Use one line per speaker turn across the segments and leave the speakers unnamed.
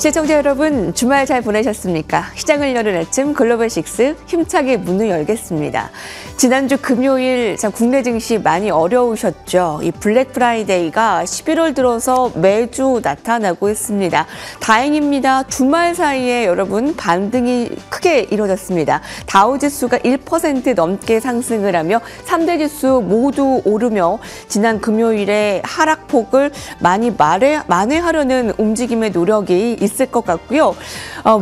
시청자 여러분, 주말 잘 보내셨습니까? 시장을 여는 아침 글로벌6 힘차게 문을 열겠습니다. 지난주 금요일 국내 증시 많이 어려우셨죠? 이 블랙 프라이데이가 11월 들어서 매주 나타나고 있습니다. 다행입니다. 주말 사이에 여러분 반등이 크게 이루어졌습니다. 다우지수가 1% 넘게 상승을 하며 3대 지수 모두 오르며 지난 금요일에 하락폭을 많이 만회하려는 움직임의 노력이 있을 것 같고요.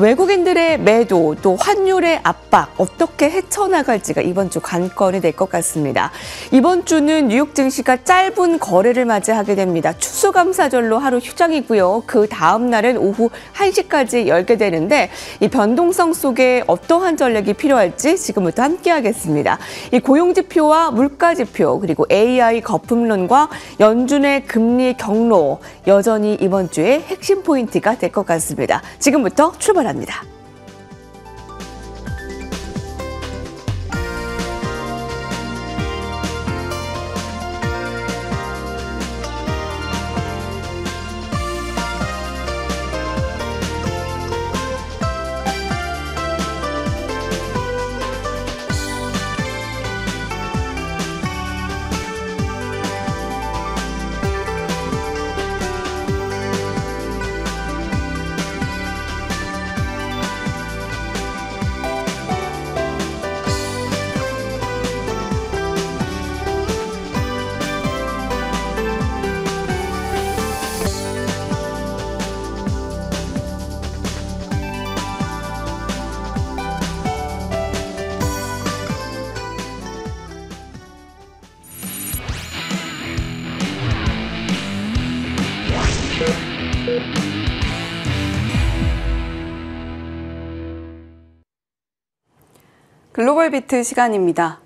외국인들의 매도 또 환율의 압박 어떻게 헤쳐나갈지가 이번 주 관건이 될 것 같습니다. 이번 주는 뉴욕 증시가 짧은 거래를 맞이하게 됩니다. 추수감사절로 하루 휴장이고요. 그 다음 날은 오후 1시까지 열게 되는데 이 변동성 속에 어떠한 전략이 필요할지 지금부터 함께하겠습니다. 이 고용지표와 물가지표 그리고 AI 거품론과 연준의 금리 경로 여전히 이번 주의 핵심 포인트가 될 것 같습니다. 지금부터 출발합니다.
글로벌 비트 시간입니다.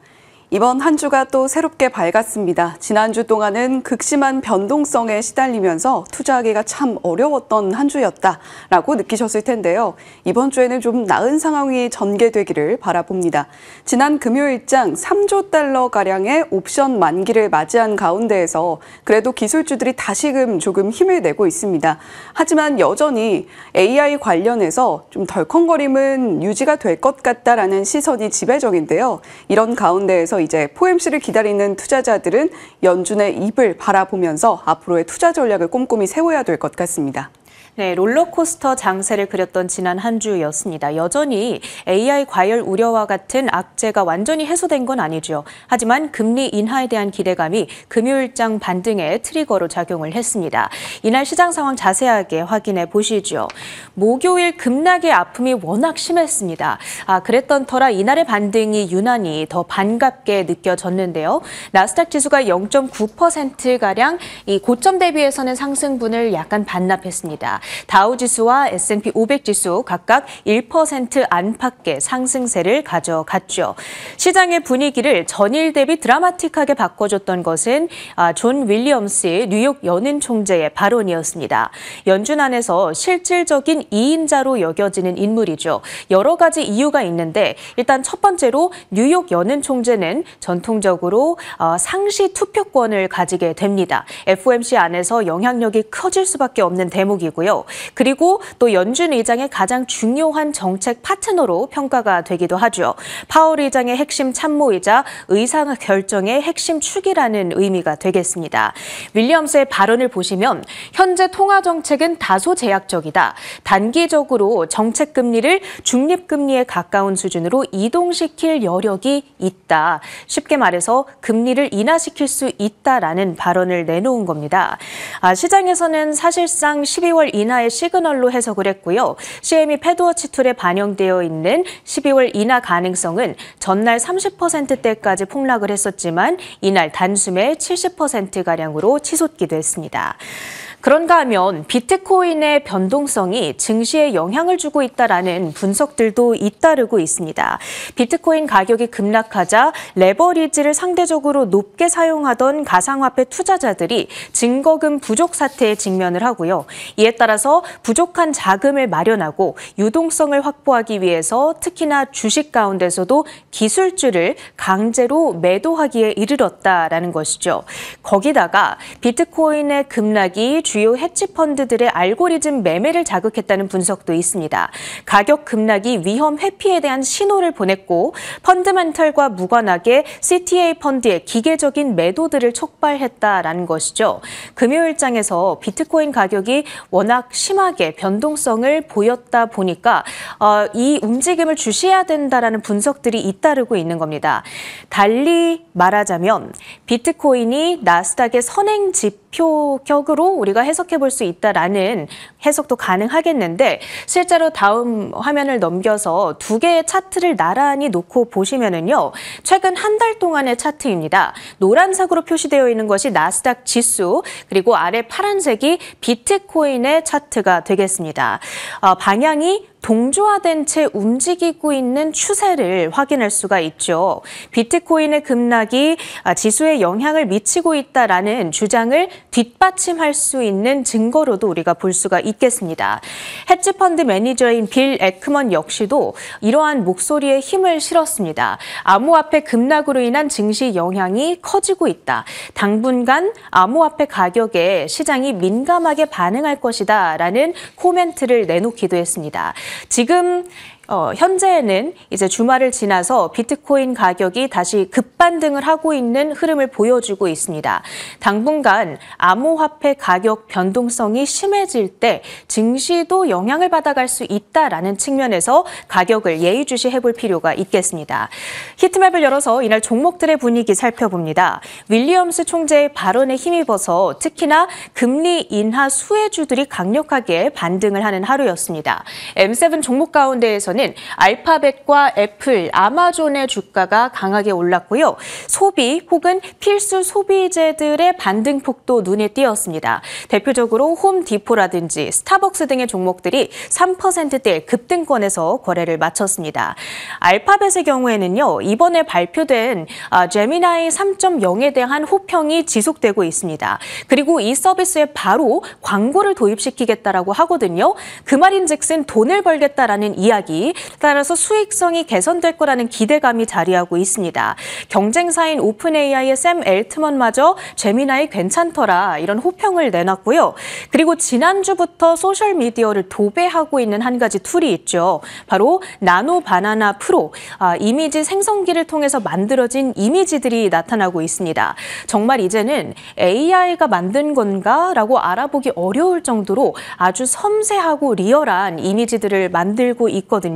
이번 한 주가 또 새롭게 밝았습니다. 지난주 동안은 극심한 변동성에 시달리면서 투자하기가 참 어려웠던 한 주였다라고 느끼셨을 텐데요. 이번 주에는 좀 나은 상황이 전개되기를 바라봅니다. 지난 금요일장 3조 달러가량의 옵션 만기를 맞이한 가운데에서 그래도 기술주들이 다시금 조금 힘을 내고 있습니다. 하지만 여전히 AI 관련해서 좀 덜컹거림은 유지가 될 것 같다라는 시선이 지배적인데요. 이런 가운데에서 이제 FOMC를 기다리는 투자자들은 연준의 입을 바라보면서 앞으로의 투자 전략을 꼼꼼히 세워야 될 것 같습니다.
네, 롤러코스터 장세를 그렸던 지난 한 주였습니다. 여전히 AI 과열 우려와 같은 악재가 완전히 해소된 건 아니죠. 하지만 금리 인하에 대한 기대감이 금요일장 반등의 트리거로 작용을 했습니다. 이날 시장 상황 자세하게 확인해 보시죠. 목요일 급락의 아픔이 워낙 심했습니다. 그랬던 터라 이날의 반등이 유난히 더 반갑게 느껴졌는데요. 나스닥 지수가 0.9%가량 이 고점 대비해서는 상승분을 약간 반납했습니다. 다우지수와 S&P 500 지수 각각 1% 안팎의 상승세를 가져갔죠. 시장의 분위기를 전일 대비 드라마틱하게 바꿔줬던 것은 존 윌리엄스 뉴욕 연은 총재의 발언이었습니다. 연준 안에서 실질적인 2인자로 여겨지는 인물이죠. 여러 가지 이유가 있는데 일단 첫 번째로 뉴욕 연은 총재는 전통적으로 상시 투표권을 가지게 됩니다. FOMC 안에서 영향력이 커질 수밖에 없는 대목이고요. 그리고 또 연준 의장의 가장 중요한 정책 파트너로 평가가 되기도 하죠. 파월 의장의 핵심 참모이자 의사 결정의 핵심 축이라는 의미가 되겠습니다. 윌리엄스의 발언을 보시면 현재 통화 정책은 다소 제약적이다. 단기적으로 정책 금리를 중립 금리에 가까운 수준으로 이동시킬 여력이 있다. 쉽게 말해서 금리를 인하시킬 수 있다라는 발언을 내놓은 겁니다. 시장에서는 사실상 12월 인하의 시그널로 해석을 했고요. CME 패드워치 툴에 반영되어 있는 12월 인하 가능성은 전날 30%대까지 폭락을 했었지만 이날 단숨에 70%가량으로 치솟기도 했습니다. 그런가 하면 비트코인의 변동성이 증시에 영향을 주고 있다라는 분석들도 잇따르고 있습니다. 비트코인 가격이 급락하자 레버리지를 상대적으로 높게 사용하던 가상화폐 투자자들이 증거금 부족 사태에 직면을 하고요. 이에 따라서 부족한 자금을 마련하고 유동성을 확보하기 위해서 특히나 주식 가운데서도 기술주를 강제로 매도하기에 이르렀다라는 것이죠. 거기다가 비트코인의 급락이 주요 헤지펀드들의 알고리즘 매매를 자극했다는 분석도 있습니다. 가격 급락이 위험 회피에 대한 신호를 보냈고 펀드멘털과 무관하게 CTA 펀드의 기계적인 매도들을 촉발했다라는 것이죠. 금요일장에서 비트코인 가격이 워낙 심하게 변동성을 보였다 보니까 이 움직임을 주시해야 된다라는 분석들이 잇따르고 있는 겁니다. 달리 말하자면 비트코인이 나스닥의 선행 지표격으로 우리가 해석해 볼 수 있다라는 해석도 가능하겠는데 실제로 다음 화면을 넘겨서 두 개의 차트를 나란히 놓고 보시면은요. 최근 한 달 동안의 차트입니다. 노란색으로 표시되어 있는 것이 나스닥 지수 그리고 아래 파란색이 비트코인의 차트가 되겠습니다. 방향이 동조화된 채 움직이고 있는 추세를 확인할 수가 있죠. 비트코인의 급락이 지수에 영향을 미치고 있다라는 주장을 뒷받침할 수 있는 증거로도 우리가 볼 수가 있겠습니다. 헤지펀드 매니저인 빌 에크먼 역시도 이러한 목소리에 힘을 실었습니다. 암호화폐 급락으로 인한 증시 영향이 커지고 있다. 당분간 암호화폐 가격에 시장이 민감하게 반응할 것이다라는 코멘트를 내놓기도 했습니다. 지금 현재는 이제 주말을 지나서 비트코인 가격이 다시 급반등을 하고 있는 흐름을 보여주고 있습니다. 당분간 암호화폐 가격 변동성이 심해질 때 증시도 영향을 받아갈 수 있다라는 측면에서 가격을 예의주시해 볼 필요가 있겠습니다. 히트맵을 열어서 이날 종목들의 분위기 살펴봅니다. 윌리엄스 총재의 발언에 힘입어서 특히나 금리 인하 수혜주들이 강력하게 반등을 하는 하루였습니다. M7 종목 가운데에서는 알파벳과 애플, 아마존의 주가가 강하게 올랐고요. 소비 혹은 필수 소비재들의 반등폭도 눈에 띄었습니다. 대표적으로 홈디포라든지 스타벅스 등의 종목들이 3%대 급등권에서 거래를 마쳤습니다. 알파벳의 경우에는요. 이번에 발표된 제미나이 3.0에 대한 호평이 지속되고 있습니다. 그리고 이 서비스에 바로 광고를 도입시키겠다라고 하거든요. 그 말인즉슨 돈을 벌겠다라는 이야기, 따라서 수익성이 개선될 거라는 기대감이 자리하고 있습니다. 경쟁사인 오픈AI의 샘 엘트먼마저 제미나이 괜찮더라 이런 호평을 내놨고요. 그리고 지난주부터 소셜미디어를 도배하고 있는 한 가지 툴이 있죠. 바로 나노 바나나 프로, 이미지 생성기를 통해서 만들어진 이미지들이 나타나고 있습니다. 정말 이제는 AI가 만든 건가라고 알아보기 어려울 정도로 아주 섬세하고 리얼한 이미지들을 만들고 있거든요.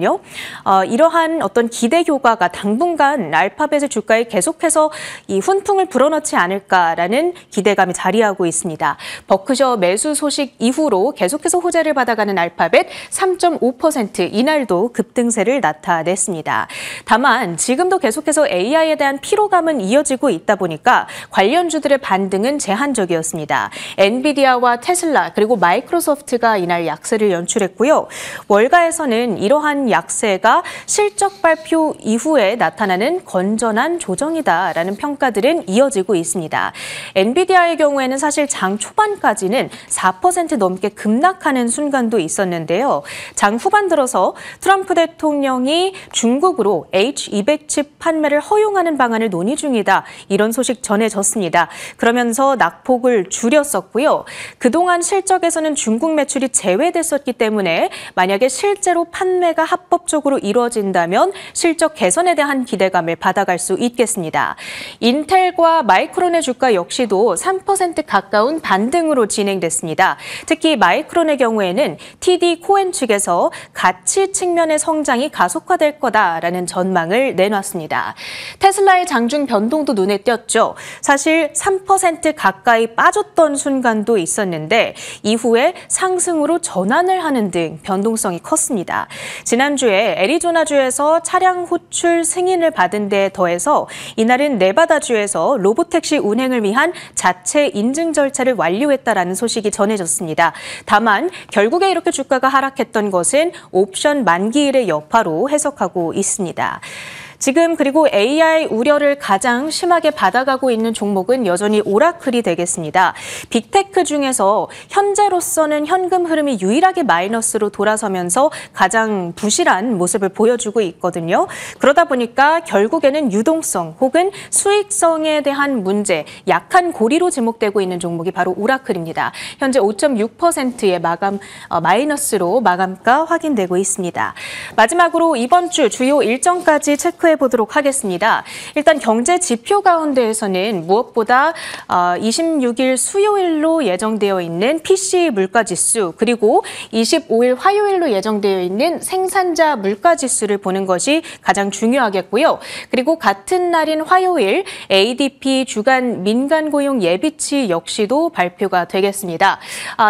이러한 어떤 기대 효과가 당분간 알파벳의 주가에 계속해서 이 훈풍을 불어넣지 않을까라는 기대감이 자리하고 있습니다. 버크셔 매수 소식 이후로 계속해서 호재를 받아가는 알파벳 3.5% 이날도 급등세를 나타냈습니다. 다만 지금도 계속해서 AI에 대한 피로감은 이어지고 있다 보니까 관련주들의 반등은 제한적이었습니다. 엔비디아와 테슬라 그리고 마이크로소프트가 이날 약세를 연출했고요. 월가에서는 이러한 약세가 실적 발표 이후에 나타나는 건전한 조정이다라는 평가들은 이어지고 있습니다. 엔비디아의 경우에는 사실 장 초반까지는 4% 넘게 급락하는 순간도 있었는데요. 장 후반 들어서 트럼프 대통령이 중국으로 H200 칩 판매를 허용하는 방안을 논의 중이다. 이런 소식 전해졌습니다. 그러면서 낙폭을 줄였었고요. 그동안 실적에서는 중국 매출이 제외됐었기 때문에 만약에 실제로 판매가 합법적으로 이루어진다면 실적 개선에 대한 기대감을 받아갈 수 있겠습니다. 인텔과 마이크론의 주가 역시도 3% 가까운 반등으로 진행됐습니다. 특히 마이크론의 경우에는 TD 코엔 측에서 가치 측면의 성장이 가속화될 거다라는 전망을 내놨습니다. 테슬라의 장중 변동도 눈에 띄었죠. 사실 3% 가까이 빠졌던 순간도 있었는데 이후에 상승으로 전환을 하는 등 변동성이 컸습니다. 지난주에 애리조나주에서 차량 호출 승인을 받은 데 더해서 이날은 네바다주에서 로보택시 운행을 위한 자체 인증 절차를 완료했다라는 소식이 전해졌습니다. 다만 결국에 이렇게 주가가 하락했던 것은 옵션 만기일의 여파로 해석하고 있습니다. 지금 그리고 AI 우려를 가장 심하게 받아가고 있는 종목은 여전히 오라클이 되겠습니다. 빅테크 중에서 현재로서는 현금 흐름이 유일하게 마이너스로 돌아서면서 가장 부실한 모습을 보여주고 있거든요. 그러다 보니까 결국에는 유동성 혹은 수익성에 대한 문제, 약한 고리로 지목되고 있는 종목이 바로 오라클입니다. 현재 5.6%의 마이너스로 마감가 확인되고 있습니다. 마지막으로 이번 주 주요 일정까지 체크해 보도록 하겠습니다. 일단 경제 지표 가운데에서는 무엇보다 26일 수요일로 예정되어 있는 PC 물가지수 그리고 25일 화요일로 예정되어 있는 생산자 물가지수를 보는 것이 가장 중요하겠고요. 그리고 같은 날인 화요일 ADP 주간 민간고용 예비치 역시도 발표가 되겠습니다.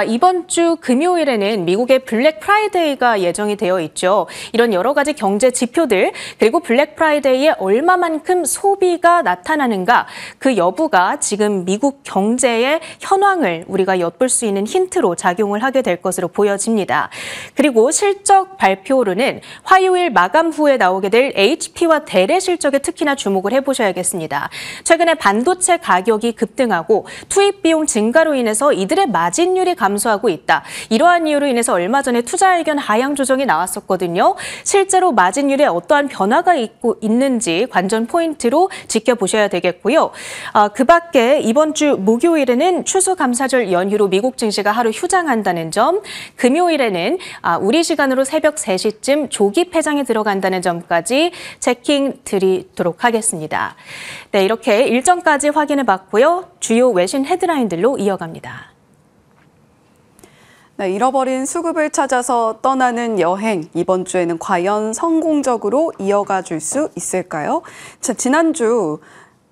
이번 주 금요일에는 미국의 블랙 프라이데이가 예정이 되어 있죠. 이런 여러 가지 경제 지표들 그리고 블랙 프라이데이에 얼마만큼 소비가 나타나는가 그 여부가 지금 미국 경제의 현황을 우리가 엿볼 수 있는 힌트로 작용을 하게 될 것으로 보여집니다. 그리고 실적 발표로는 화요일 마감 후에 나오게 될 HP와 델의 실적에 특히나 주목을 해보셔야겠습니다. 최근에 반도체 가격이 급등하고 투입 비용 증가로 인해서 이들의 마진율이 감소하고 있다. 이러한 이유로 인해서 얼마 전에 투자 의견 하향 조정이 나왔었거든요. 실제로 마진율에 어떠한 변화가 있는지 관전 포인트로 지켜보셔야 되겠고요. 그 밖에 이번 주 목요일에는 추수감사절 연휴로 미국 증시가 하루 휴장한다는 점, 금요일에는 우리 시간으로 새벽 3시쯤 조기 폐장에 들어간다는 점까지 체킹 드리도록 하겠습니다. 네, 이렇게 일정까지 확인해 봤고요. 주요 외신 헤드라인들로 이어갑니다.
네, 잃어버린 수급을 찾아서 떠나는 여행, 이번 주에는 과연 성공적으로 이어가 줄 수 있을까요? 자, 지난주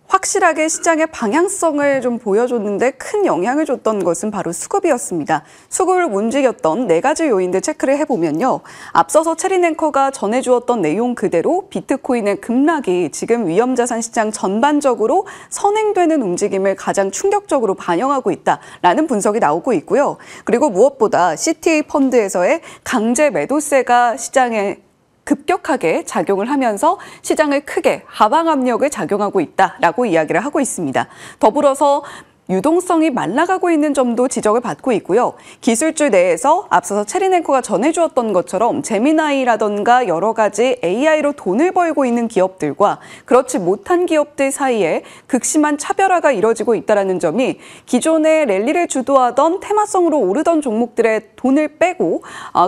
확실하게 시장의 방향성을 좀 보여줬는데 큰 영향을 줬던 것은 바로 수급이었습니다. 수급을 움직였던 4가지 요인들 체크를 해보면요. 앞서서 체린 앵커가 전해주었던 내용 그대로 비트코인의 급락이 지금 위험자산 시장 전반적으로 선행되는 움직임을 가장 충격적으로 반영하고 있다라는 분석이 나오고 있고요. 그리고 무엇보다 CTA 펀드에서의 강제 매도세가 시장에 급격하게 작용을 하면서 시장을 크게 하방 압력을 작용하고 있다라고 이야기를 하고 있습니다. 더불어서 유동성이 말라가고 있는 점도 지적을 받고 있고요. 기술주 내에서 앞서서 체린 앵커가 전해주었던 것처럼 제미나이라던가 여러 가지 AI로 돈을 벌고 있는 기업들과 그렇지 못한 기업들 사이에 극심한 차별화가 이뤄지고 있다는 점이 기존의 랠리를 주도하던 테마성으로 오르던 종목들의 돈을 빼고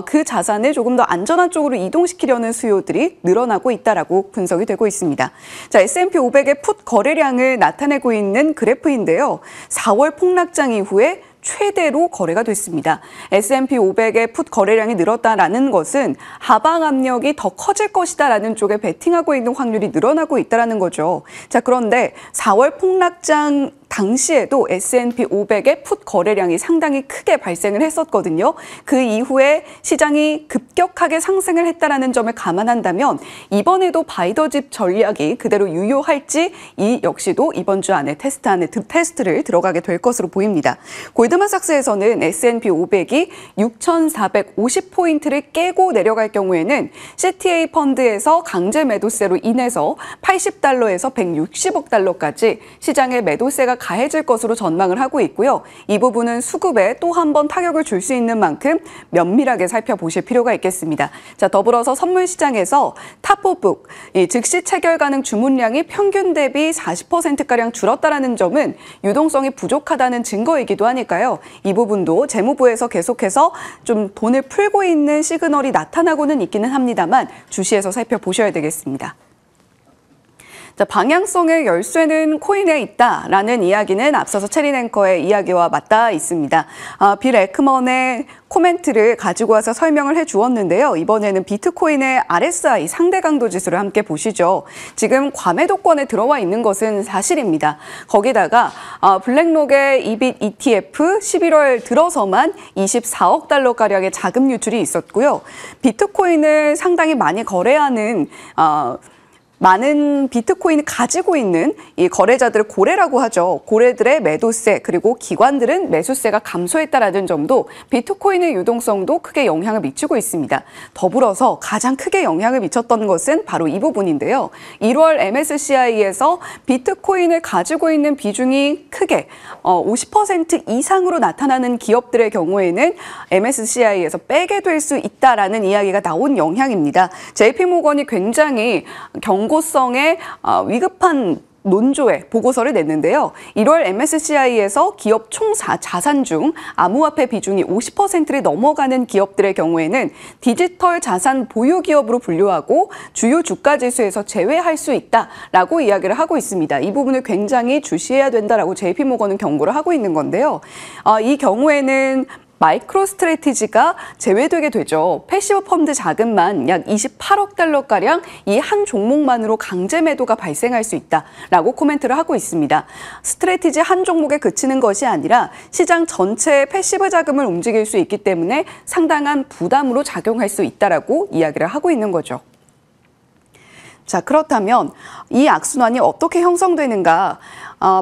그 자산을 조금 더 안전한 쪽으로 이동시키려는 수요들이 늘어나고 있다라고 분석이 되고 있습니다. 자, S&P 500의 풋 거래량을 나타내고 있는 그래프인데요. 4월 폭락장 이후에 최대로 거래가 됐습니다. S&P 500의 풋 거래량이 늘었다라는 것은 하방 압력이 더 커질 것이다라는 쪽에 베팅하고 있는 확률이 늘어나고 있다는 거죠. 자, 그런데 4월 폭락장 당시에도 S&P 500의 풋 거래량이 상당히 크게 발생을 했었거든요. 그 이후에 시장이 급격하게 상승을 했다는 점을 감안한다면 이번에도 바이더집 전략이 그대로 유효할지 이 역시도 이번 주 안에 테스트를 들어가게 될 것으로 보입니다. 골드만삭스에서는 S&P 500이 6,450포인트를 깨고 내려갈 경우에는 CTA 펀드에서 강제 매도세로 인해서 80달러에서 160억 달러까지 시장의 매도세가 가해질 것으로 전망을 하고 있고요. 이 부분은 수급에 또 한 번 타격을 줄 수 있는 만큼 면밀하게 살펴보실 필요가 있겠습니다. 자, 더불어서 선물 시장에서 탑오북, 즉시 체결 가능 주문량이 평균 대비 40%가량 줄었다는 점은 유동성이 부족하다는 증거이기도 하니까요. 이 부분도 재무부에서 계속해서 좀 돈을 풀고 있는 시그널이 나타나고는 있기는 합니다만 주시해서 살펴보셔야 되겠습니다. 자, 방향성의 열쇠는 코인에 있다라는 이야기는 앞서서 체린 앵커의 이야기와 맞닿아 있습니다. 빌 에크먼의 코멘트를 가지고 와서 설명을 해주었는데요. 이번에는 비트코인의 RSI 상대 강도 지수를 함께 보시죠. 지금 과매도권에 들어와 있는 것은 사실입니다. 거기다가 블랙록의 이빗 ETF 11월 들어서만 24억 달러가량의 자금 유출이 있었고요. 비트코인을 상당히 많이 거래하는 많은 비트코인을 가지고 있는 이 거래자들을 고래라고 하죠. 고래들의 매도세 그리고 기관들은 매수세가 감소했다라는 점도 비트코인의 유동성도 크게 영향을 미치고 있습니다. 더불어서 가장 크게 영향을 미쳤던 것은 바로 이 부분인데요. 1월 MSCI에서 비트코인을 가지고 있는 비중이 크게 50% 이상으로 나타나는 기업들의 경우에는 MSCI에서 빼게 될 수 있다라는 이야기가 나온 영향입니다. JP모건이 굉장히 경고성의 위급한 논조의 보고서를 냈는데요. 1월 MSCI에서 기업 총 자산 중 암호화폐 비중이 50%를 넘어가는 기업들의 경우에는 디지털 자산 보유 기업으로 분류하고 주요 주가 지수에서 제외할 수 있다라고 이야기를 하고 있습니다. 이 부분을 굉장히 주시해야 된다라고 JP모건은 경고를 하고 있는 건데요. 이 경우에는 마이크로스트래티지가 제외되게 되죠. 패시브 펀드 자금만 약 28억 달러가량 이 한 종목만으로 강제 매도가 발생할 수 있다라고 코멘트를 하고 있습니다. 스트래티지 한 종목에 그치는 것이 아니라 시장 전체의 패시브 자금을 움직일 수 있기 때문에 상당한 부담으로 작용할 수 있다라고 이야기를 하고 있는 거죠. 자, 그렇다면 이 악순환이 어떻게 형성되는가?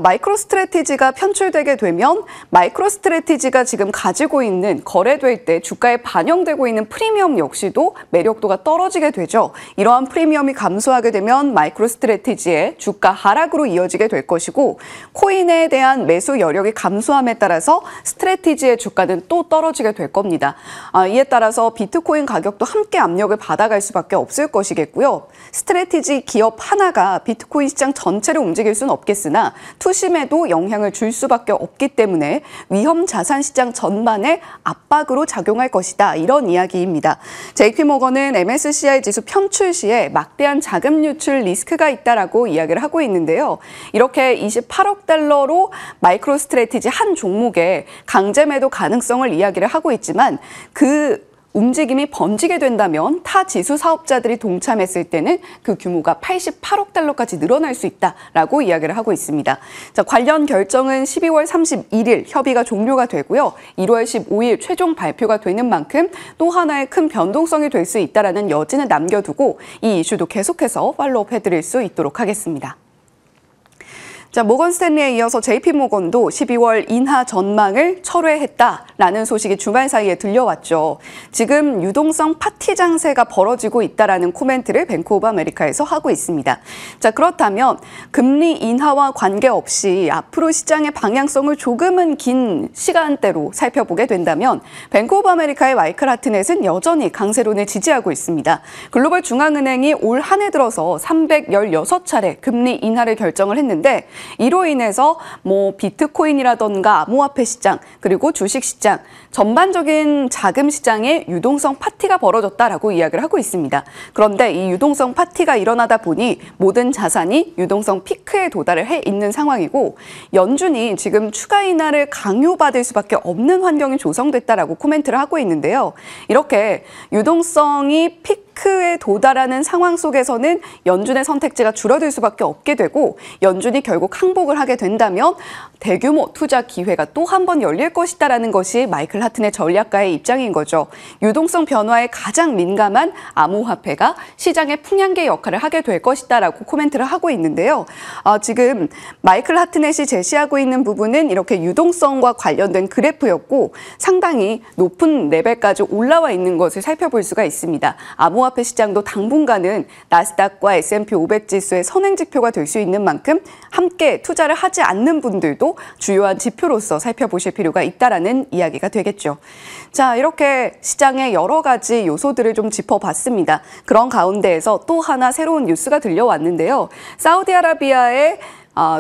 마이크로스트래티지가 편출되게 되면 마이크로스트래티지가 지금 가지고 있는 거래될 때 주가에 반영되고 있는 프리미엄 역시도 매력도가 떨어지게 되죠. 이러한 프리미엄이 감소하게 되면 마이크로스트래티지의 주가 하락으로 이어지게 될 것이고 코인에 대한 매수 여력이 감소함에 따라서 스트래티지의 주가는 또 떨어지게 될 겁니다. 이에 따라서 비트코인 가격도 함께 압력을 받아갈 수밖에 없을 것이겠고요. 스트래티지 기업 하나가 비트코인 시장 전체를 움직일 수는 없겠으나 투심에도 영향을 줄 수밖에 없기 때문에 위험 자산 시장 전반에 압박으로 작용할 것이다. 이런 이야기입니다. JP모건은 MSCI 지수 편출 시에 막대한 자금 유출 리스크가 있다라고 이야기를 하고 있는데요. 이렇게 28억 달러로 마이크로스트래티지 한 종목에 강제 매도 가능성을 이야기를 하고 있지만 그 움직임이 번지게 된다면 타 지수 사업자들이 동참했을 때는 그 규모가 88억 달러까지 늘어날 수 있다라고 이야기를 하고 있습니다. 자, 관련 결정은 12월 31일 협의가 종료가 되고요. 1월 15일 최종 발표가 되는 만큼 또 하나의 큰 변동성이 될 수 있다라는 여지는 남겨두고 이 이슈도 계속해서 팔로우업 해드릴 수 있도록 하겠습니다. 자, 모건 스탠리에 이어서 JP모건도 12월 인하 전망을 철회했다라는 소식이 주말 사이에 들려왔죠. 지금 유동성 파티 장세가 벌어지고 있다라는 코멘트를 뱅크 오브 아메리카에서 하고 있습니다. 자, 그렇다면 금리 인하와 관계없이 앞으로 시장의 방향성을 조금은 긴 시간대로 살펴보게 된다면 뱅크 오브 아메리카의 마이클 하트넷은 여전히 강세론을 지지하고 있습니다. 글로벌 중앙은행이 올 한 해 들어서 316차례 금리 인하를 결정을 했는데 이로 인해서 비트코인이라던가 암호화폐 시장 그리고 주식 시장 전반적인 자금 시장에 유동성 파티가 벌어졌다라고 이야기를 하고 있습니다. 그런데 이 유동성 파티가 일어나다 보니 모든 자산이 유동성 피크에 도달을 해 있는 상황이고 연준이 지금 추가 인하를 강요받을 수밖에 없는 환경이 조성됐다라고 코멘트를 하고 있는데요. 이렇게 유동성이 피크에 도달하는 상황 속에서는 연준의 선택지가 줄어들 수밖에 없게 되고 연준이 결국 항복을 하게 된다면 대규모 투자 기회가 또 한 번 열릴 것이다라는 것이 마이클 하튼의 전략가의 입장인 거죠. 유동성 변화에 가장 민감한 암호화폐가 시장의 풍량계 역할을 하게 될 것이다라고 코멘트를 하고 있는데요. 지금 마이클 하트넷이 제시하고 있는 부분은 이렇게 유동성과 관련된 그래프였고 상당히 높은 레벨까지 올라와 있는 것을 살펴볼 수가 있습니다. 암호화폐 시장도 당분간은 나스닥과 S&P 500 지수의 선행 지표가 될 수 있는 만큼 함께 투자를 하지 않는 분들도 주요한 지표로서 살펴보실 필요가 있다라는 이야기가 되겠죠. 자, 이렇게 시장의 여러 가지 요소들을 좀 짚어봤습니다. 그런 가운데에서 또 하나 새로운 뉴스가 들려왔는데요. 사우디아라비아의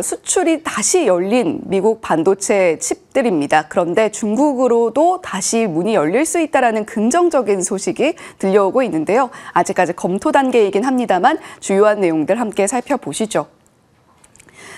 수출이 다시 열린 미국 반도체 칩들입니다. 그런데 중국으로도 다시 문이 열릴 수 있다는 긍정적인 소식이 들려오고 있는데요. 아직까지 검토 단계이긴 합니다만 주요한 내용들 함께 살펴보시죠.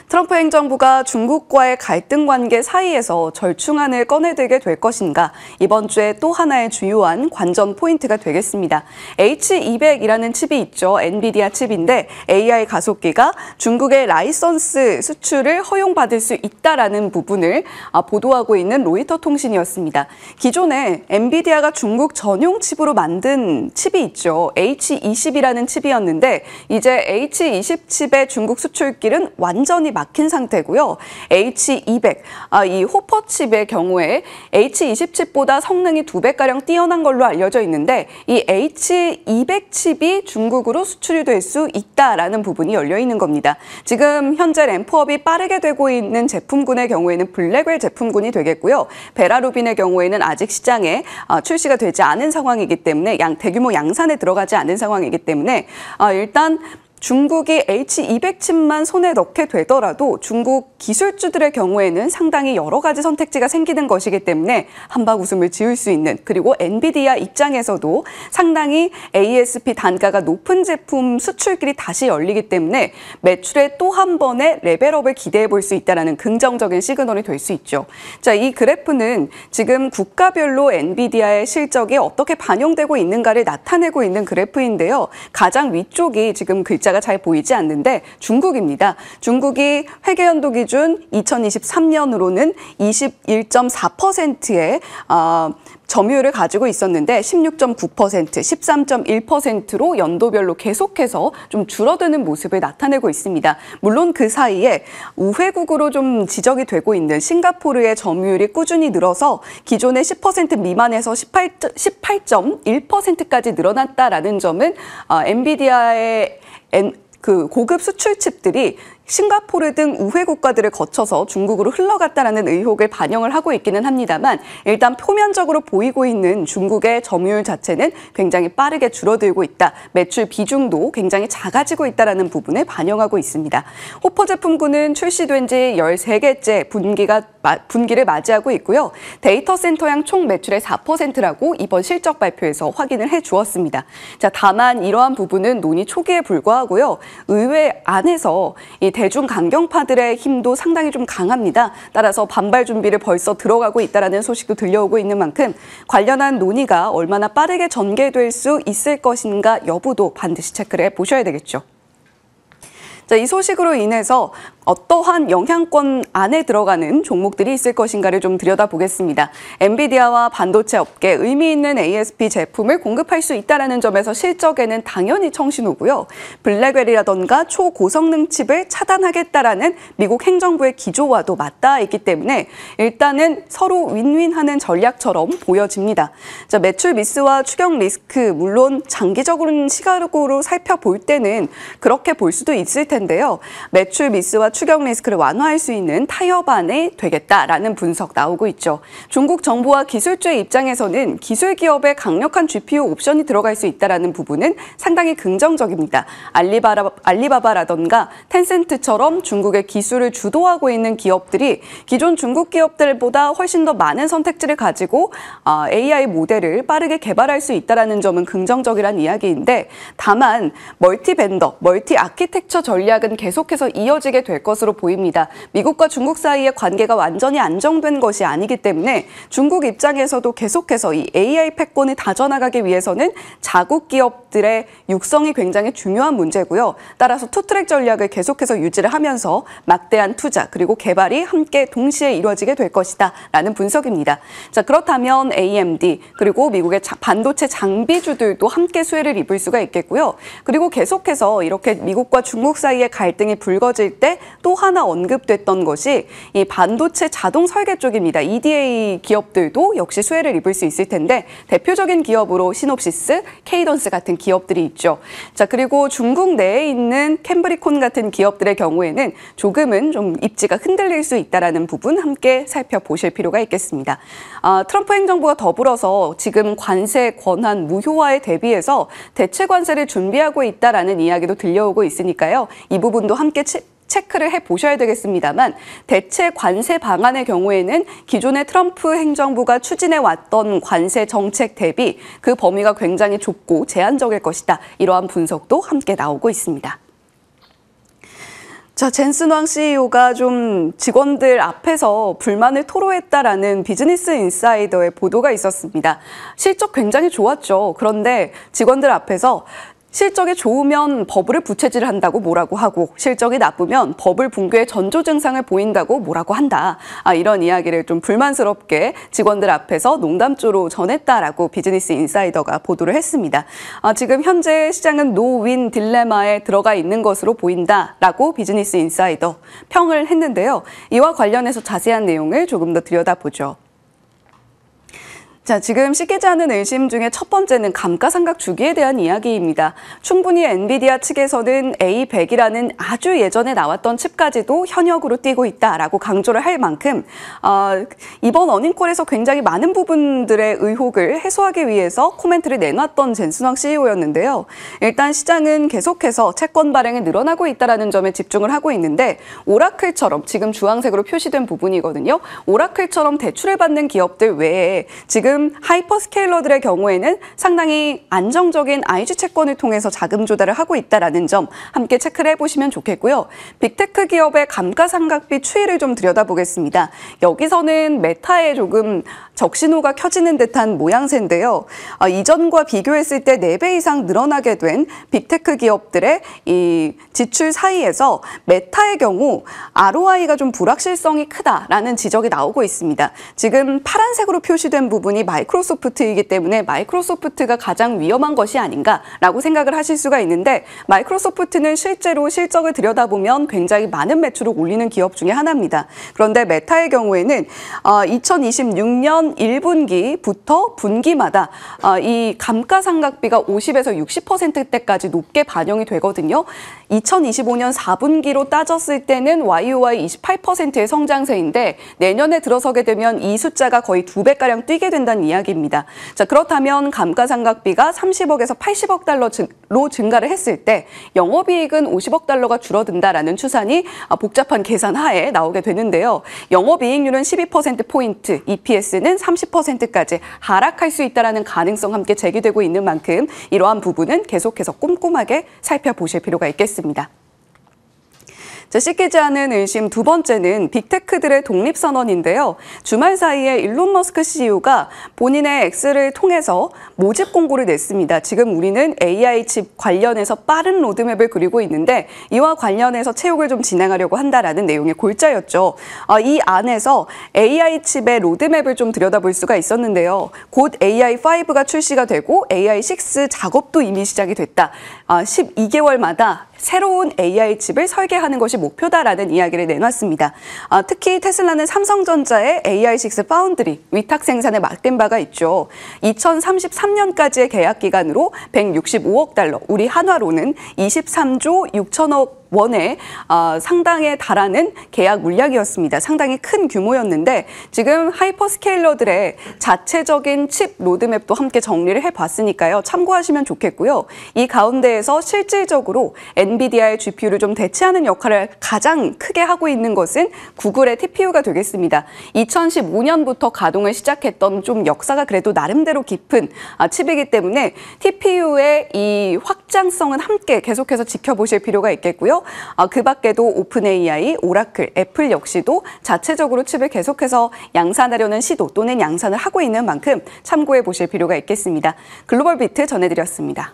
트럼프 행정부가 중국과의 갈등 관계 사이에서 절충안을 꺼내들게 될 것인가? 이번 주에 또 하나의 주요한 관전 포인트가 되겠습니다. H200이라는 칩이 있죠. 엔비디아 칩인데 AI 가속기가 중국의 라이선스 수출을 허용받을 수 있다라는 부분을 보도하고 있는 로이터 통신이었습니다. 기존에 엔비디아가 중국 전용 칩으로 만든 칩이 있죠. H20이라는 칩이었는데 이제 H20 칩의 중국 수출길은 완전히 막힌 상태고요. H200, 이 호퍼 칩의 경우에 H20 칩보다 성능이 2배가량 뛰어난 걸로 알려져 있는데 이 H200 칩이 중국으로 수출이 될 수 있다라는 부분이 열려 있는 겁니다. 지금 현재 램프업이 빠르게 되고 있는 제품군의 경우에는 블랙웰 제품군이 되겠고요. 베라루빈의 경우에는 아직 시장에 출시가 되지 않은 상황이기 때문에 대규모 양산에 들어가지 않은 상황이기 때문에 일단 중국이 H200 칩만 손에 넣게 되더라도 중국 기술주들의 경우에는 상당히 여러 가지 선택지가 생기는 것이기 때문에 한박 웃음을 지을 수 있는, 그리고 엔비디아 입장에서도 상당히 ASP 단가가 높은 제품 수출길이 다시 열리기 때문에 매출에 또 한 번의 레벨업을 기대해 볼 수 있다는 긍정적인 시그널이 될 수 있죠. 자, 이 그래프는 지금 국가별로 엔비디아의 실적이 어떻게 반영되고 있는가를 나타내고 있는 그래프인데요. 가장 위쪽이 지금 글자가 잘 보이지 않는데 중국입니다. 중국이 회계연도 기준 2023년으로는 21.4%의 점유율을 가지고 있었는데 16.9%, 13.1%로 연도별로 계속해서 좀 줄어드는 모습을 나타내고 있습니다. 물론 그 사이에 우회국으로 좀 지적이 되고 있는 싱가포르의 점유율이 꾸준히 늘어서 기존의 10% 미만에서 18.1%까지 늘어났다라는 점은 엔비디아의 고급 수출 칩들이 싱가포르 등 우회 국가들을 거쳐서 중국으로 흘러갔다라는 의혹을 반영을 하고 있기는 합니다만 일단 표면적으로 보이고 있는 중국의 점유율 자체는 굉장히 빠르게 줄어들고 있다. 매출 비중도 굉장히 작아지고 있다는 부분을 반영하고 있습니다. 호퍼 제품군은 출시된 지 13개째 분기를 맞이하고 있고요. 데이터 센터양 총 매출의 4%라고 이번 실적 발표에서 확인을 해주었습니다. 자, 다만 이러한 부분은 논의 초기에 불과하고요. 의회 안에서 이 대중 강경파들의 힘도 상당히 좀 강합니다. 따라서 반발 준비를 벌써 들어가고 있다는 소식도 들려오고 있는 만큼 관련한 논의가 얼마나 빠르게 전개될 수 있을 것인가 여부도 반드시 체크를 해보셔야 되겠죠. 자, 이 소식으로 인해서 어떠한 영향권 안에 들어가는 종목들이 있을 것인가를 좀 들여다보겠습니다. 엔비디아와 반도체 업계 의미 있는 ASP 제품을 공급할 수 있다는 점에서 실적에는 당연히 청신호고요. 블랙웰이라던가 초고성능 칩을 차단하겠다라는 미국 행정부의 기조와도 맞닿아 있기 때문에 일단은 서로 윈윈하는 전략처럼 보여집니다. 자, 매출 미스와 추경 리스크, 물론 장기적으로는 시각으로 살펴볼 때는 그렇게 볼 수도 있을 텐데요. 매출 미스와 추경 리스크를 완화할 수 있는 타협안이 되겠다라는 분석 나오고 있죠. 중국 정부와 기술주의 입장에서는 기술 기업에 강력한 GPU 옵션이 들어갈 수 있다는 부분은 상당히 긍정적입니다. 알리바바라던가 텐센트처럼 중국의 기술을 주도하고 있는 기업들이 기존 중국 기업들보다 훨씬 더 많은 선택지를 가지고 AI 모델을 빠르게 개발할 수 있다는 점은 긍정적이란 이야기인데, 다만 멀티 벤더, 멀티 아키텍처 전략은 계속해서 이어지게 될 것으로 보입니다. 미국과 중국 사이의 관계가 완전히 안정된 것이 아니기 때문에 중국 입장에서도 계속해서 이 AI 패권을 다져나가기 위해서는 자국 기업들의 육성이 굉장히 중요한 문제고요. 따라서 투트랙 전략을 계속해서 유지를 하면서 막대한 투자 그리고 개발이 함께 동시에 이루어지게 될 것이다 라는 분석입니다. 자, 그렇다면 AMD 그리고 미국의 반도체 장비주들도 함께 수혜를 입을 수가 있겠고요. 그리고 계속해서 이렇게 미국과 중국 사이의 갈등이 불거질 때 또 하나 언급됐던 것이 이 반도체 자동 설계 쪽입니다. EDA 기업들도 역시 수혜를 입을 수 있을 텐데 대표적인 기업으로 시놉시스, 케이던스 같은 기업들이 있죠. 자, 그리고 중국 내에 있는 캠브리콘 같은 기업들의 경우에는 조금은 좀 입지가 흔들릴 수 있다는 부분 함께 살펴보실 필요가 있겠습니다. 트럼프 행정부가 더불어서 지금 관세 권한 무효화에 대비해서 대체 관세를 준비하고 있다는 이야기도 들려오고 있으니까요. 이 부분도 함께 체크를 해보셔야 되겠습니다만 대체 관세 방안의 경우에는 기존의 트럼프 행정부가 추진해왔던 관세 정책 대비 그 범위가 굉장히 좁고 제한적일 것이다. 이러한 분석도 함께 나오고 있습니다. 자, 젠슨 왕 CEO가 좀 직원들 앞에서 불만을 토로했다라는 비즈니스 인사이더의 보도가 있었습니다. 실적 굉장히 좋았죠. 그런데 직원들 앞에서 실적이 좋으면 버블을 부채질을 한다고 뭐라고 하고 실적이 나쁘면 버블 붕괴의 전조 증상을 보인다고 뭐라고 한다. 이런 이야기를 좀 불만스럽게 직원들 앞에서 농담조로 전했다라고 비즈니스 인사이더가 보도를 했습니다. 지금 현재 시장은 노윈 딜레마에 들어가 있는 것으로 보인다라고 비즈니스 인사이더 평을 했는데요. 이와 관련해서 자세한 내용을 조금 더 들여다보죠. 자, 지금 씻기지 않은 의심 중에 첫 번째는 감가상각 주기에 대한 이야기입니다. 충분히 엔비디아 측에서는 A100이라는 아주 예전에 나왔던 칩까지도 현역으로 뛰고 있다라고 강조를 할 만큼 이번 어닝콜에서 굉장히 많은 부분들의 의혹을 해소하기 위해서 코멘트를 내놨던 젠슨 왕 CEO였는데요. 일단 시장은 계속해서 채권 발행이 늘어나고 있다는 점에 집중을 하고 있는데 오라클처럼 지금 주황색으로 표시된 부분이거든요. 오라클처럼 대출을 받는 기업들 외에 지금 하이퍼스케일러들의 경우에는 상당히 안정적인 IG 채권을 통해서 자금 조달을 하고 있다는 점 함께 체크를 해보시면 좋겠고요. 빅테크 기업의 감가상각비 추이를 좀 들여다보겠습니다. 여기서는 메타에 조금 적신호가 켜지는 듯한 모양새인데요. 이전과 비교했을 때 4배 이상 늘어나게 된 빅테크 기업들의 이 지출 사이에서 메타의 경우 ROI가 좀 불확실성이 크다라는 지적이 나오고 있습니다. 지금 파란색으로 표시된 부분이 마이크로소프트이기 때문에 마이크로소프트가 가장 위험한 것이 아닌가라고 생각을 하실 수가 있는데 마이크로소프트는 실제로 실적을 들여다보면 굉장히 많은 매출을 올리는 기업 중에 하나입니다. 그런데 메타의 경우에는 2026년 1분기부터 분기마다 이 감가상각비가 50에서 60%대까지 높게 반영이 되거든요. 2025년 4분기로 따졌을 때는 YOY 28%의 성장세인데 내년에 들어서게 되면 이 숫자가 거의 2배가량 뛰게 된다는 이야기입니다. 자, 그렇다면 감가상각비가 30억에서 80억 달러로 증가를 했을 때 영업이익은 50억 달러가 줄어든다라는 추산이 복잡한 계산 하에 나오게 되는데요. 영업이익률은 12%포인트, EPS는 30%까지 하락할 수 있다는 가능성 함께 제기되고 있는 만큼 이러한 부분은 계속해서 꼼꼼하게 살펴보실 필요가 있겠습니다. 자, 씻기지 않은 의심 두 번째는 빅테크들의 독립선언인데요. 주말 사이에 일론 머스크 CEO가 본인의 X를 통해서 모집 공고를 냈습니다. 지금 우리는 AI 칩 관련해서 빠른 로드맵을 그리고 있는데 이와 관련해서 채용을 좀 진행하려고 한다라는 내용의 골자였죠. 이 안에서 AI 칩의 로드맵을 좀 들여다볼 수가 있었는데요. 곧 AI5가 출시가 되고 AI6 작업도 이미 시작이 됐다. 12개월마다 새로운 AI 칩을 설계하는 것이 목표다라는 이야기를 내놨습니다. 특히 테슬라는 삼성전자의 AI6 파운드리 위탁 생산에 맡긴 바가 있죠. 2033년까지의 계약 기간으로 165억 달러, 우리 한화로는 23조 6천억 원의 상당에 달하는 계약 물량이었습니다. 상당히 큰 규모였는데 지금 하이퍼스케일러들의 자체적인 칩 로드맵도 함께 정리를 해봤으니까요. 참고하시면 좋겠고요. 이 가운데에서 실질적으로 엔비디아의 GPU를 좀 대체하는 역할을 가장 크게 하고 있는 것은 구글의 TPU가 되겠습니다. 2015년부터 가동을 시작했던 좀 역사가 그래도 나름대로 깊은 칩이기 때문에 TPU의 이 확장성은 함께 계속해서 지켜보실 필요가 있겠고요. 그 밖에도 오픈 AI, 오라클, 애플 역시도 자체적으로 칩을 계속해서 양산하려는 시도 또는 양산을 하고 있는 만큼 참고해 보실 필요가 있겠습니다. 글로벌 비트 전해드렸습니다.